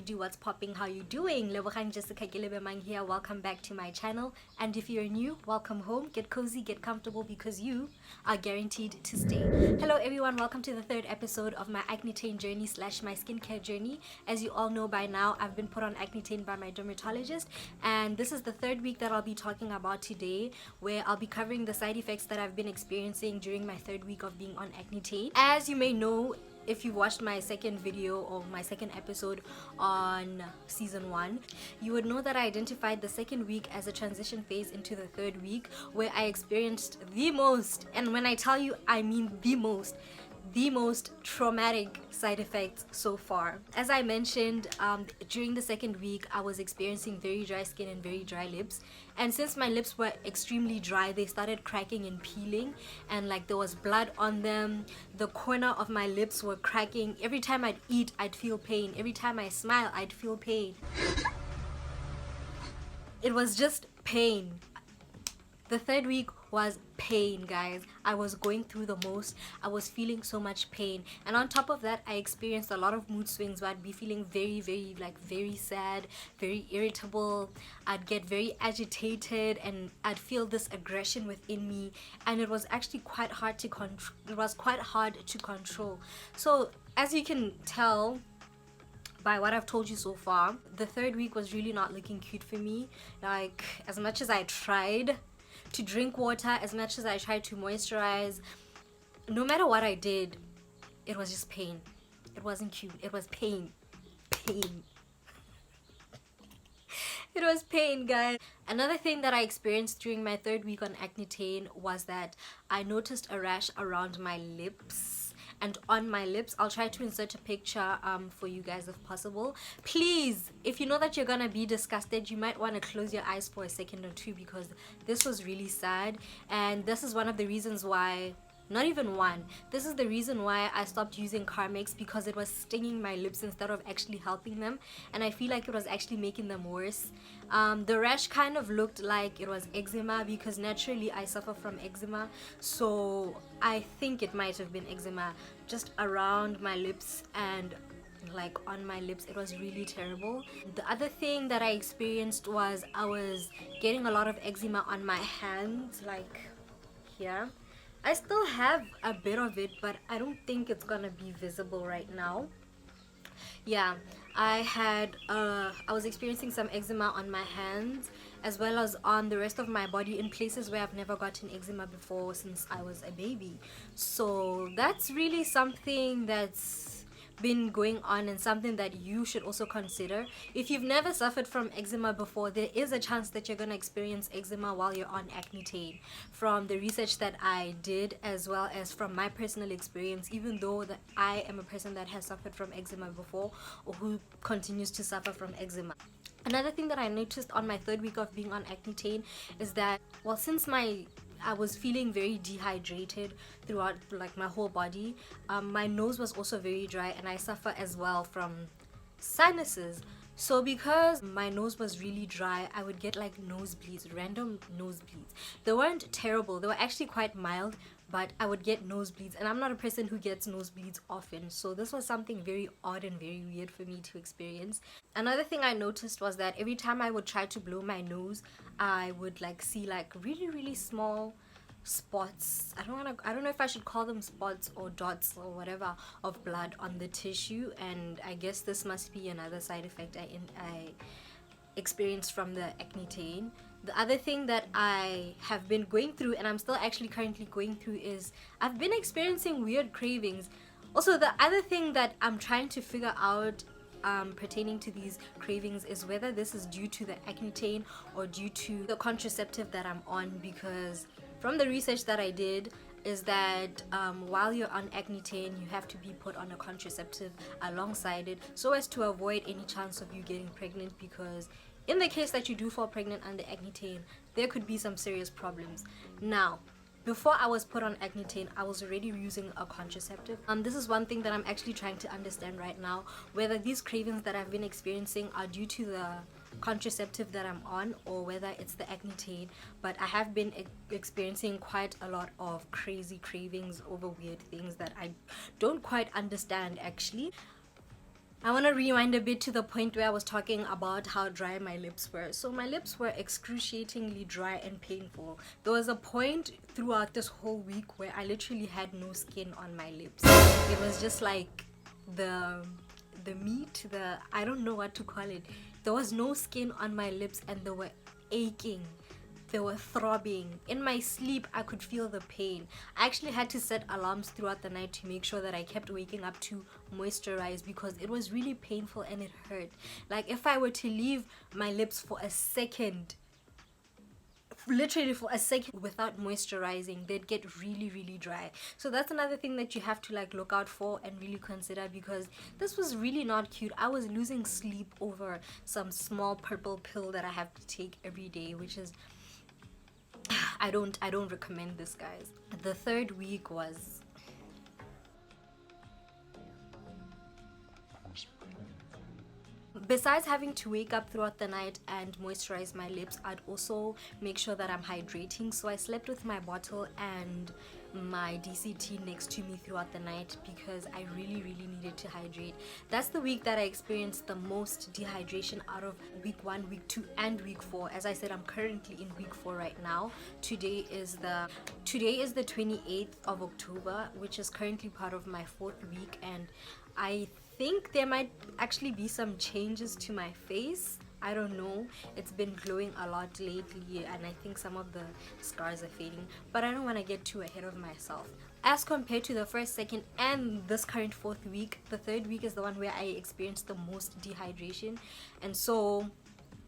do, what's popping, how you doing? Lebogang Jessica Gilebemang here. Welcome back to my channel. And if you're new, welcome home. Get cozy, get comfortable, because you are guaranteed to stay. Hello everyone, welcome to the third episode of my ACNETANE journey / my skincare journey. As you all know by now, I've been put on ACNETANE by my dermatologist, and this is the third week that I'll be talking about today, where I'll be covering the side effects that I've been experiencing during my third week of being on ACNETANE. As you may know, if you watched my second video or my second episode on season 1, you would know that I identified the second week as a transition phase into the third week, where I experienced the most, and when I tell you I mean the most traumatic side effects so far. As I mentioned, during the second week I was experiencing very dry skin and very dry lips, and since my lips were extremely dry, they started cracking and peeling, and like there was blood on them. The corner of my lips were cracking. Every time I'd eat, I'd feel pain. Every time I smile, I'd feel pain. It was just pain. The third week was pain, guys. I was going through the most. I was feeling so much pain, and on top of that I experienced a lot of mood swings where I'd be feeling very sad, very irritable. I'd get very agitated and I'd feel this aggression within me, and it was actually quite hard to control. So as you can tell by what I've told you so far, the third week was really not looking cute for me. Like, as much as I tried to drink water, as much as I tried to moisturize, no matter what I did, it was just pain. It wasn't cute. It was pain. It was pain, guys. Another thing that I experienced during my third week on ACNETANE was that I noticed a rash around my lips and on my lips. I'll try to insert a picture for you guys if possible. Please, if you know that you're gonna be disgusted, you might want to close your eyes for a second or two, because this was really sad, and this is one of the reasons why, not even one, this is the reason why I stopped using Carmex, because it was stinging my lips instead of actually helping them, and I feel like it was actually making them worse. The rash kind of looked like it was eczema, because naturally I suffer from eczema, so I think it might have been eczema just around my lips and like on my lips. It was really terrible. The other thing that I experienced was I was getting a lot of eczema on my hands, like here. I still have a bit of it, but I don't think it's gonna be visible right now. Yeah, I was experiencing some eczema on my hands as well as on the rest of my body, in places where I've never gotten eczema before since I was a baby. So that's really something that's been going on, and something that you should also consider. If you've never suffered from eczema before, there is a chance that you're going to experience eczema while you're on ACNETANE. From the research that I did, as well as from my personal experience, even though that I am a person that has suffered from eczema before, or who continues to suffer from eczema. Another thing that I noticed on my third week of being on ACNETANE is that, well, since I was feeling very dehydrated throughout like my whole body, my nose was also very dry, and I suffer as well from sinuses. So because my nose was really dry, I would get like nosebleeds, random nosebleeds. They weren't terrible, they were actually quite mild, but I would get nosebleeds, and I'm not a person who gets nosebleeds often, so this was something very odd and very weird for me to experience. Another thing I noticed was that every time I would try to blow my nose, I would like see like really small spots. I don't know if I should call them spots or dots or whatever of blood on the tissue, and I guess this must be another side effect I experienced from the ACNETANE. The other thing that I have been going through, and I'm still actually currently going through, is I've been experiencing weird cravings. Also, the other thing that I'm trying to figure out pertaining to these cravings is whether this is due to the ACNETANE or due to the contraceptive that I'm on, because from the research that I did is that while you're on ACNETANE, you have to be put on a contraceptive alongside it, so as to avoid any chance of you getting pregnant, because in the case that you do fall pregnant under ACNETANE, there could be some serious problems. Now, before I was put on ACNETANE, I was already using a contraceptive. This is one thing that I'm actually trying to understand right now, whether these cravings that I've been experiencing are due to the contraceptive that I'm on, or whether it's the ACNETANE. But I have been experiencing quite a lot of crazy cravings over weird things that I don't quite understand actually. I want to rewind a bit to the point where I was talking about how dry my lips were. So my lips were excruciatingly dry and painful. There was a point throughout this whole week where I literally had no skin on my lips. It was just like the meat, I don't know what to call it. There was no skin on my lips and they were aching. They were throbbing. In my sleep, I could feel the pain. I actually had to set alarms throughout the night to make sure that I kept waking up to moisturize because it was really painful and it hurt. Like if I were to leave my lips for a second, literally for a second without moisturizing, they'd get really dry. So that's another thing that you have to like look out for and really consider, because this was really not cute. I was losing sleep over some small purple pill that I have to take every day, which is I don't recommend this, guys. The third week was besides having to wake up throughout the night and moisturize my lips, I'd also make sure that I'm hydrating. So I slept with my bottle and my DCT next to me throughout the night because I really needed to hydrate. That's the week that I experienced the most dehydration out of week 1, week 2 and week 4. As I said, I'm currently in week 4 right now. Today is the 28th of October, which is currently part of my 4th week, and I think there might actually be some changes to my face. I don't know. It's been glowing a lot lately and I think some of the scars are fading, but I don't want to get too ahead of myself. As compared to the first, second and this current 4th week, the 3rd week is the one where I experienced the most dehydration. And so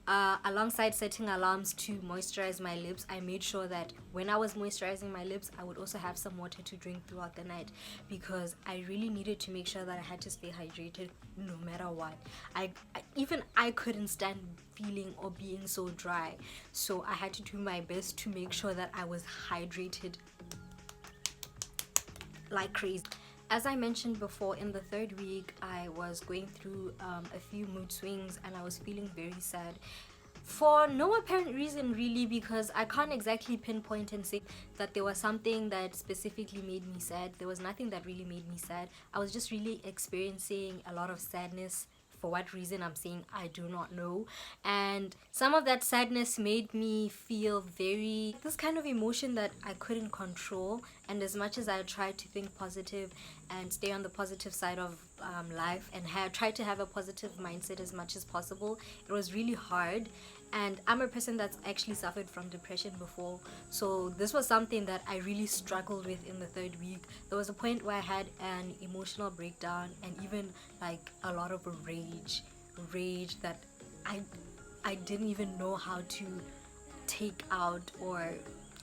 alongside setting alarms to moisturize my lips, I made sure that when I was moisturizing my lips, I would also have some water to drink throughout the night, because I really needed to make sure that I had to stay hydrated no matter what. Even I couldn't stand feeling or being so dry, so I had to do my best to make sure that I was hydrated like crazy. As I mentioned before, in the 3rd week, I was going through a few mood swings and I was feeling very sad for no apparent reason really, because I can't exactly pinpoint and say that there was something that specifically made me sad. There was nothing that really made me sad. I was just really experiencing a lot of sadness. For what reason, I'm saying I do not know. And some of that sadness made me feel this kind of emotion that I couldn't control. And as much as I tried to think positive and stay on the positive side of life and try to have a positive mindset as much as possible, it was really hard. And I'm a person that's actually suffered from depression before, so this was something that I really struggled with in the 3rd week. There was a point where I had an emotional breakdown and even like a lot of rage that I didn't even know how to take out or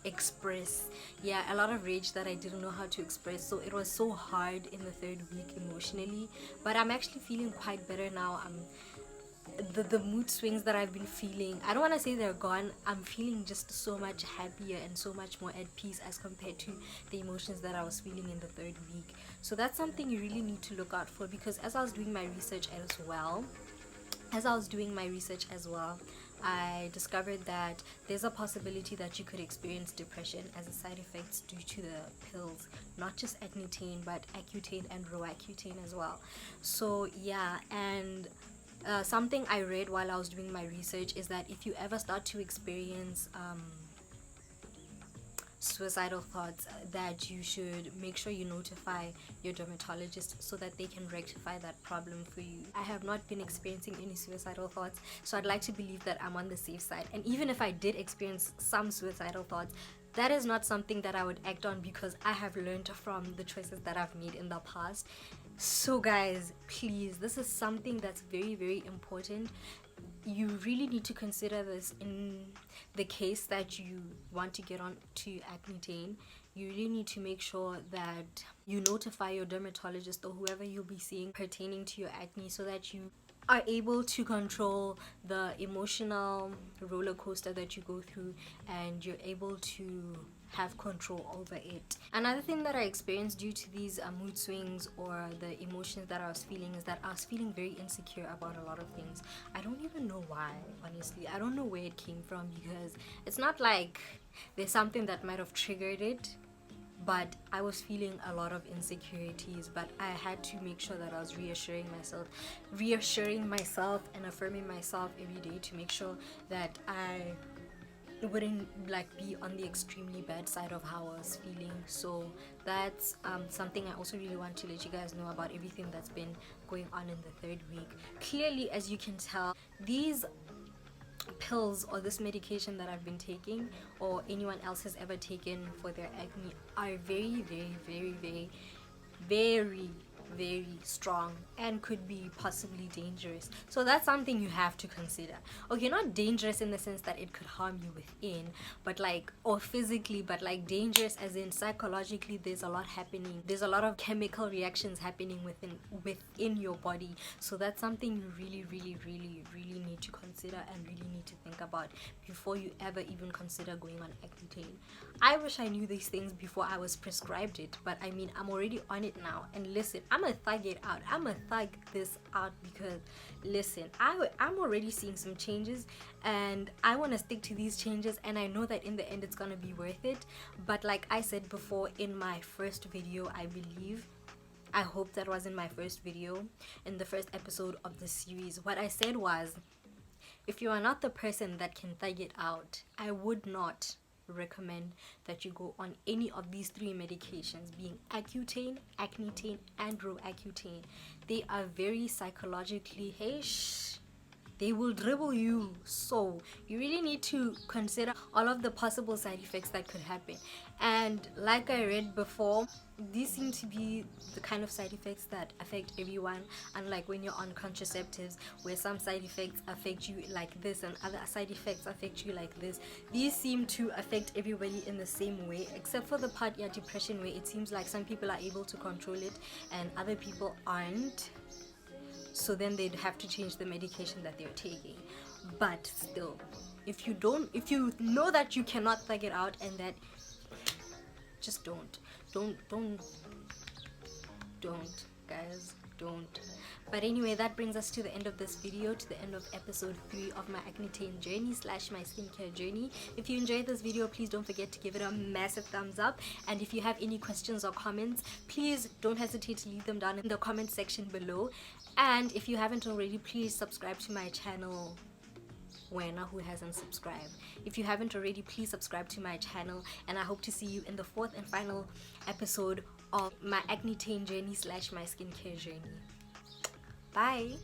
express. Yeah, a lot of rage that I didn't know how to express. So it was so hard in the 3rd week emotionally, but I'm actually feeling quite better now. The mood swings that I've been feeling, I don't want to say they're gone. I'm feeling just so much happier and so much more at peace as compared to the emotions that I was feeling in the 3rd week. So that's something you really need to look out for, because as I was doing my research as well, I discovered that there's a possibility that you could experience depression as a side effect due to the pills, not just ACNETANE but Accutane and Roaccutane as well. So yeah, and something I read while I was doing my research is that if you ever start to experience suicidal thoughts, that you should make sure you notify your dermatologist so that they can rectify that problem for you. I have not been experiencing any suicidal thoughts, so I'd like to believe that I'm on the safe side. And even if I did experience some suicidal thoughts, that is not something that I would act on, because I have learned from the choices that I've made in the past. So guys, please, this is something that's very important. You really need to consider this in the case that you want to get on to ACNETANE. You really need to make sure that you notify your dermatologist or whoever you'll be seeing pertaining to your acne, so that you are able to control the emotional roller coaster that you go through and you're able to have control over it. Another thing that I experienced due to these mood swings or the emotions that I was feeling is that I was feeling very insecure about a lot of things. I don't even know why, honestly. I don't know where it came from, because it's not like there's something that might have triggered it, but I was feeling a lot of insecurities. But I had to make sure that I was reassuring myself and affirming myself every day to make sure that I wouldn't like be on the extremely bad side of how I was feeling. So that's something I also really want to let you guys know about everything that's been going on in the third week. Clearly, as you can tell, these pills or this medication that I've been taking, or anyone else has ever taken for their acne, are very, very, very, very, very, very strong and could be possibly dangerous. So that's something you have to consider. Okay, not dangerous in the sense that it could harm you within, but like, or physically, but like dangerous as in psychologically. There's a lot happening. There's a lot of chemical reactions happening within your body. So that's something you really, really, really, really need to consider and really need to think about before you ever even consider going on ACNETANE. I wish I knew these things before I was prescribed it, but I mean, I'm already on it now. And listen, I'm gonna thug it out. I'm gonna thug this out because listen, I'm already seeing some changes and I want to stick to these changes, and I know that in the end it's gonna be worth it. But like I said before in my first video, I hope that was in my first video, in the first episode of the series, what I said was, if you are not the person that can thug it out, I would not recommend that you go on any of these three medications, being Accutane, ACNETANE, and Roaccutane. They are very psychologically they will dribble you, so you really need to consider all of the possible side effects that could happen. And like I read before, these seem to be the kind of side effects that affect everyone, unlike when you're on contraceptives, where some side effects affect you like this and other side effects affect you like this. These seem to affect everybody in the same way, except for the part, yeah, depression, where it seems like some people are able to control it and other people aren't. So then they'd have to change the medication that they're taking. But still, if you know that you cannot thug it out, and that, just don't guys, don't. But anyway, that brings us to the end of this video, to the end of episode 3 of my ACNETANE journey / my skincare journey. If you enjoyed this video, please don't forget to give it a massive thumbs up. And if you have any questions or comments, please don't hesitate to leave them down in the comment section below. And if you haven't already, please subscribe to my channel. Who hasn't subscribed? If you haven't already, please subscribe to my channel, and I hope to see you in the 4th and final episode of my ACNETANE journey / my skincare journey. Bye.